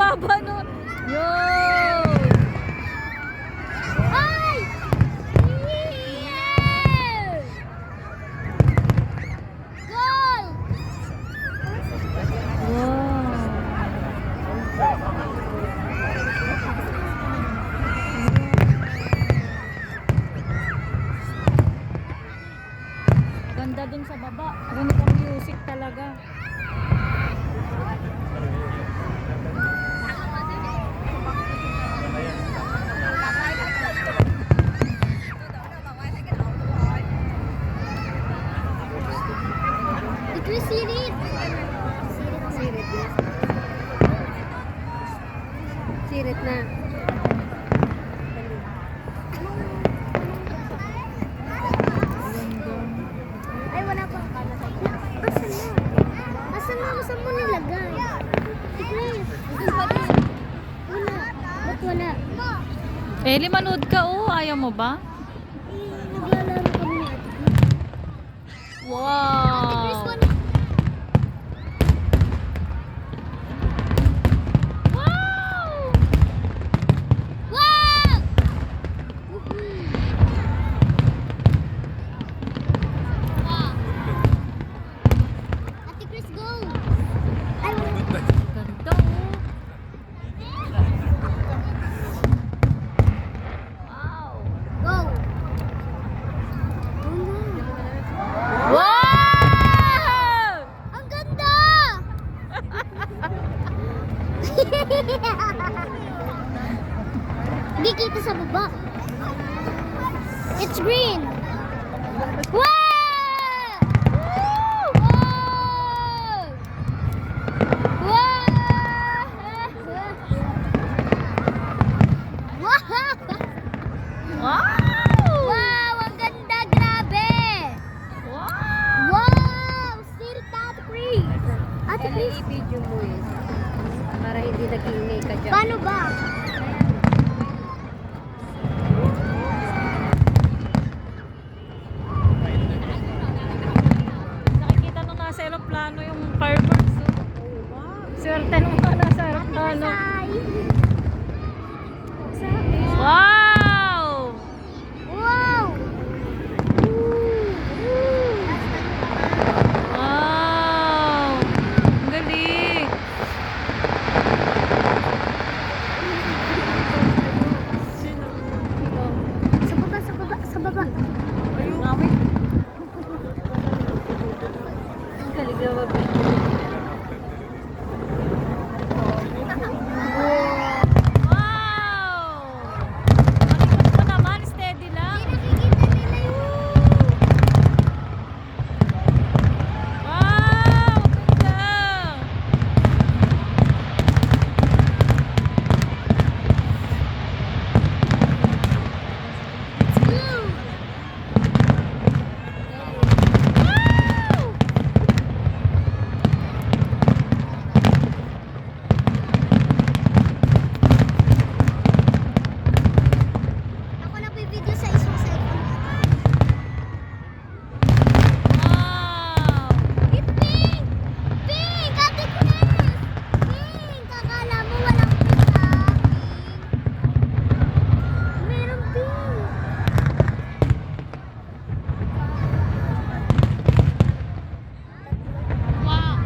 baba nun. Yo! Ay! Yeah! Goal! Ganda dun sa baba. Ganda ang music talaga. Ito yung sirit. Sirit. Sirit na. Ay, wala pa. Asan na? Asan mo nilagay? Wala. Ba't wala? Eli, manood ka oh. Ayaw mo ba? Naglalaro kami ni Ate Chris. Ate Chris, Wow! wala. Wow! Wow! Wow. Ate Chris, go! Ay, wala. Ganda oh. Wow! Go! Wow! Ang ganda! Hindi kita sa baba. It's green. Wow! Wow! Wow! Wow! Wow! Ang ganda! Grabe! Wow! Wow! Still Ate Chris! Ate Chris! I-video mo eh. Para hindi nag-iingay ka dyan. Paano ba? Nakikita nung nasa aeroplano yung fireworks. Oh. Swerte nung nasa aeroplano. Wow! Wow! Wow! Ang galing! Sa baba, sa baba, sa baba. Ayun, amin. Ang galing na mag-video. Wow! Malikot mo naman, steady lang. Hindi nakikita nila yun. Wow! Ganda! Wow! Ako na video sa isang cellphone. Wow! It's pink! Pink! Ate Chris! Pink! Akala mo walang pink ha? Pink. Meron pink. Wow!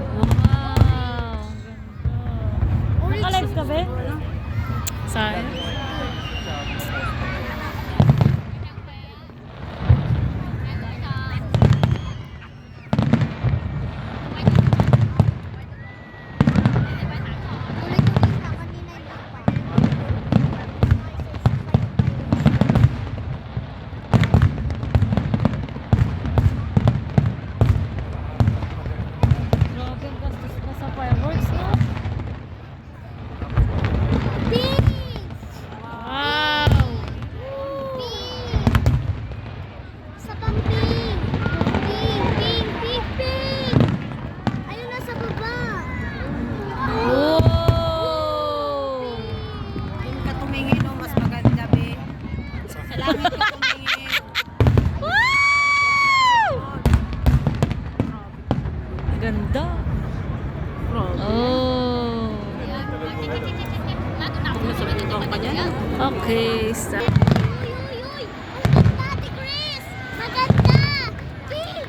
Wow! Ganda. Naka-live ka ba? Saan? Tuloy-tuloy na kanina yung part. Grabe ang gastos na sa fireworks, no? Pink! Wow! Pink! Sa pang pink! Pink! Pink! Pink! Pink! Ayun na sa baba! Wow! Doon ka tumingin, no? Mas maganda, be. Sa langit ka tumingin. Wow! Ganda. Okay, stop. Uy, uy, uy! Ang ganda, Ate Chris! Maganda! Pink!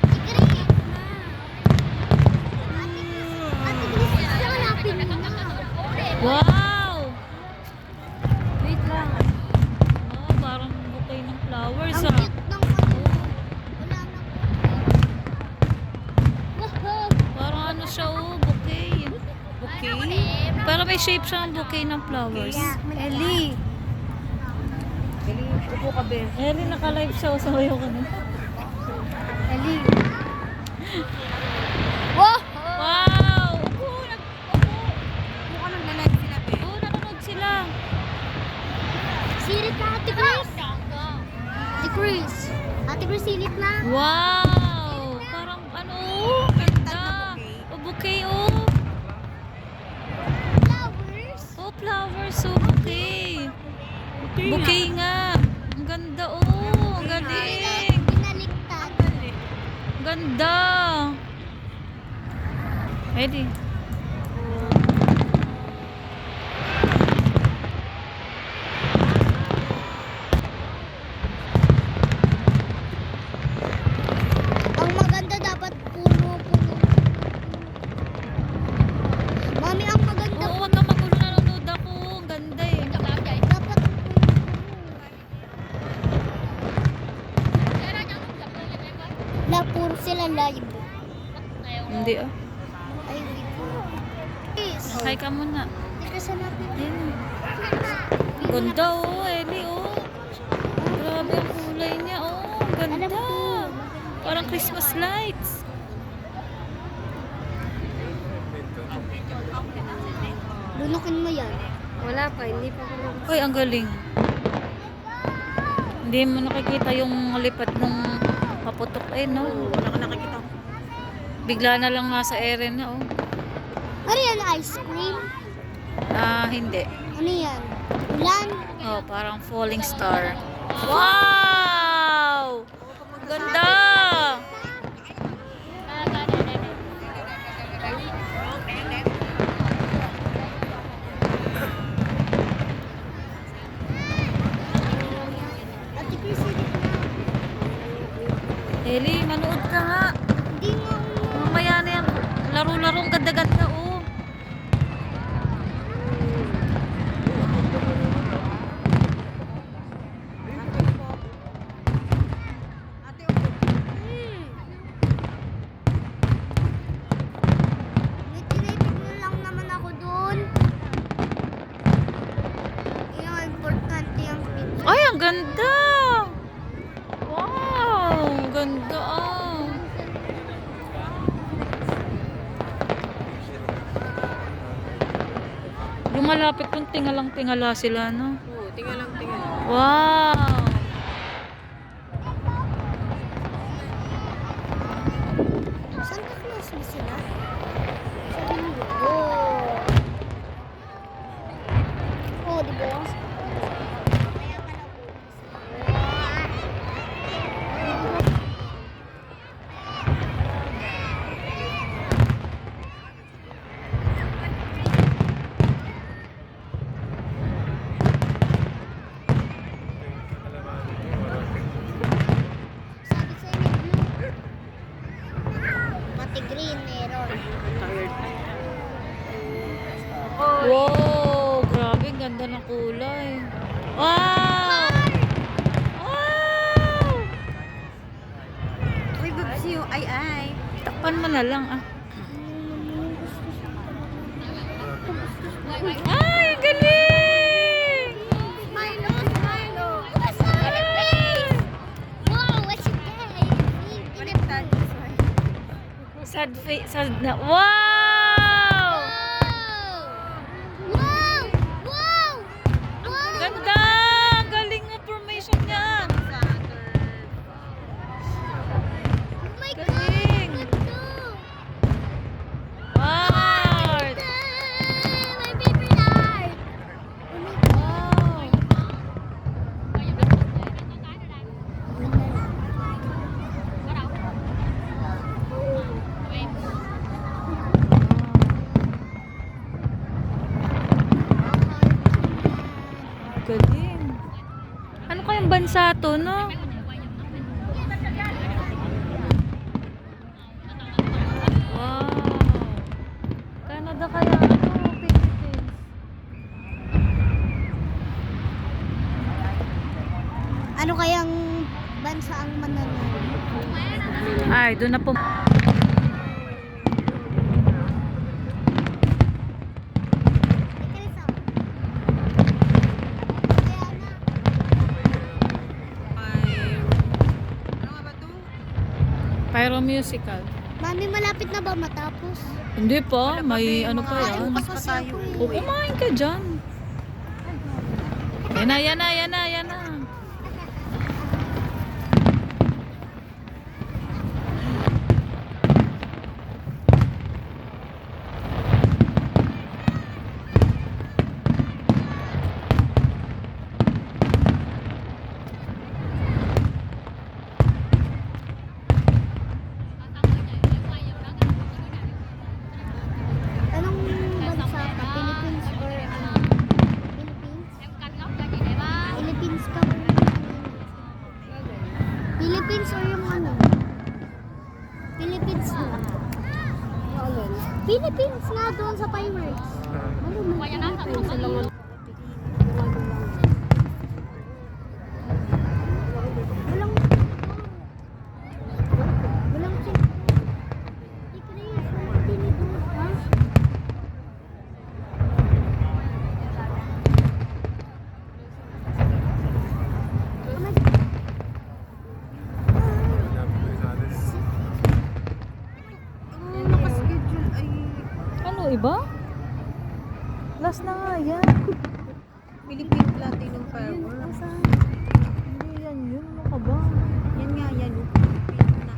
Ate Chris! Ate Chris, hanapin mo na. Wow! Wait lang. Oh, parang bouquet ng flowers Ang ah. cute ng ano. Wala na. Wow! Parang ano siya oh, bouquet. Okay. Parang may shape siya ng bouquet ng flowers. Ellie. Ellie, upo ka be. Ellie, naka-live siya. Sabayo ka na. Ellie. Wow! Wow! Upo ka nagla-live sila be. Oo, nanonood sila. Silip na, Ate Chris! Ate Chris! Ate Chris, silip na. Wow! Parang ano oh, ganda. Oh, bouquet oh. Flowers. Oh, flowers oh, bouquet. Bouquet nga. Ang ganda oh. Ang galing. Pinaliktad. Ganda. Ready? Ang maganda dapat puno. Mami, ang maganda Oo, wag kang magulo, nanonood ako. Ang ganda eh. dapat na puro sila live. Hindi ah. Ay, wait. Please. Hi ka muna. Teka, saan natin? Yan. Ganda oh, Ellie oh. Grabe ang kulay niya oh. Ang ganda. Parang Christmas lights. Lunukin mo yan. Wala pa, hindi pa ko lang. Uy, ang galing. Hindi mo nakikita yung lipat ng paputok eh, no? Wala ka nakikita. Bigla na lang nasa ere na, oh. Ano yan? Ice cream? Ah, hindi. Ano yan? Ulan? Oh, parang falling star. Wow! Ganda! Ate Chris, silip na. Ellie, manood ka nga. Hindi nga ako. Mamaya na yan. Laro-larong ganda-ganda, oh. May tinitignan lang naman ako dun. Yung importante yung picture. Ay, ang ganda! Wow! Ang ganda, ah. Lumalapit kung tingalang-tingala sila, no? Oo, tingnan lang, tingnan. Wow! Santa Claus ba sila? Sabi mo. Oh. Oh, di ba? Sabi sa'yo may blue. Pati green meron. Wow! Grabe, ang ganda ng kulay. Wow! Wow! Uy, babs you. Ay. Takpan mo na lang, ah. Ay, ang galing! Milo, Milo. Sorry, please. Wow, what's your day? Baliktad. Sad face, sad na. Wow! Wow! Wow! Wow! Ganda! Ang galing ng formation niya. Oh my God! Galing. Ganda! Art! My favorite art! Oh my God! kayang bansa to, no? Wow. Canada kaya ano, Philippines. Ano kayang bansa ang mananalo? Ay, doon na po. Chris, oh. Kaya na. Ano nga ba to? Pyro musical. Mami, malapit na ba matapos? Hindi pa, Wala pa, may may ano mga pa yan. bukas pa tayo. O, kumain ka dyan. Yan na, yan na, yan na, yan na. Anong bansa ka? Philippines or ano? Philippines? Philippines ka or Philippines or yung ano? Philippines mo. Philippines nga doon sa fireworks. Ano mo? Philippines. Walang walang tinidor, ha? Yung nakaschedule ay Ano, iba? Last na nga yan. Philippine Platinum Fireworks. Hindi yan, yun. Ano ka ba? Yan nga yan. Yung Philippine na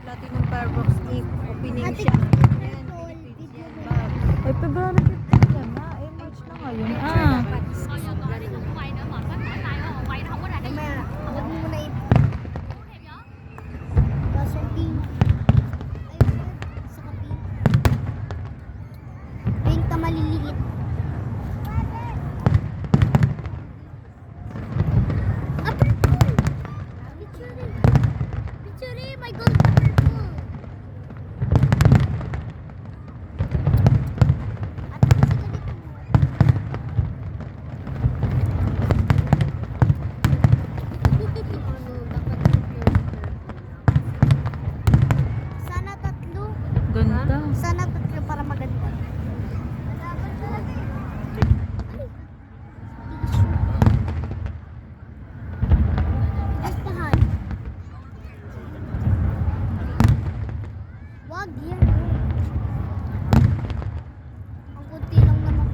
Platinum Fireworks Inc. Opening Ate, siya. Yan, video Philippines yan. mo. Bag. Ay, February 15 yan na. Eh, March na ngayon. Ah. Mamaya, huwag mo muna Kaso pink. Ayun, saka pink. Pink na maliliit. Ah, purple! Picture. Picture, my gold na purple. At kasi ganito mo. Sana tatlo. Ganda. Sana tatlo para maganda. Astahan. Wag yan. Ang kunti lang naman.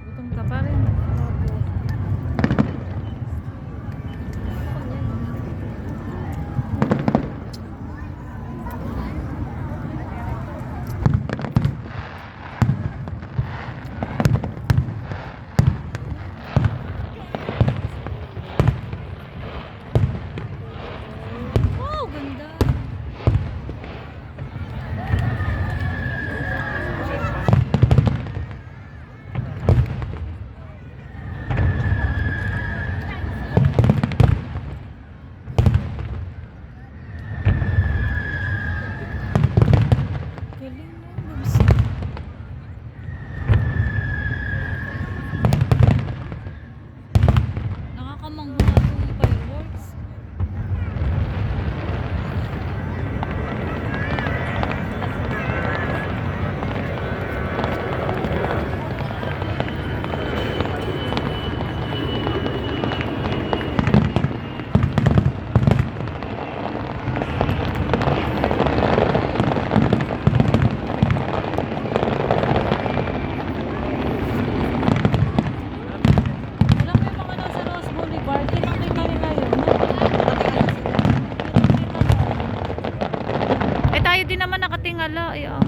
Gutom ka pa rin. Wow, ganda. Galing yan, Babs. Nakakamangha itong fireworks. Alam mo yung mga nasa Ross Boulevard, kitang-kita nila yun. Eh tayo din naman nakatingala. Eh, ah.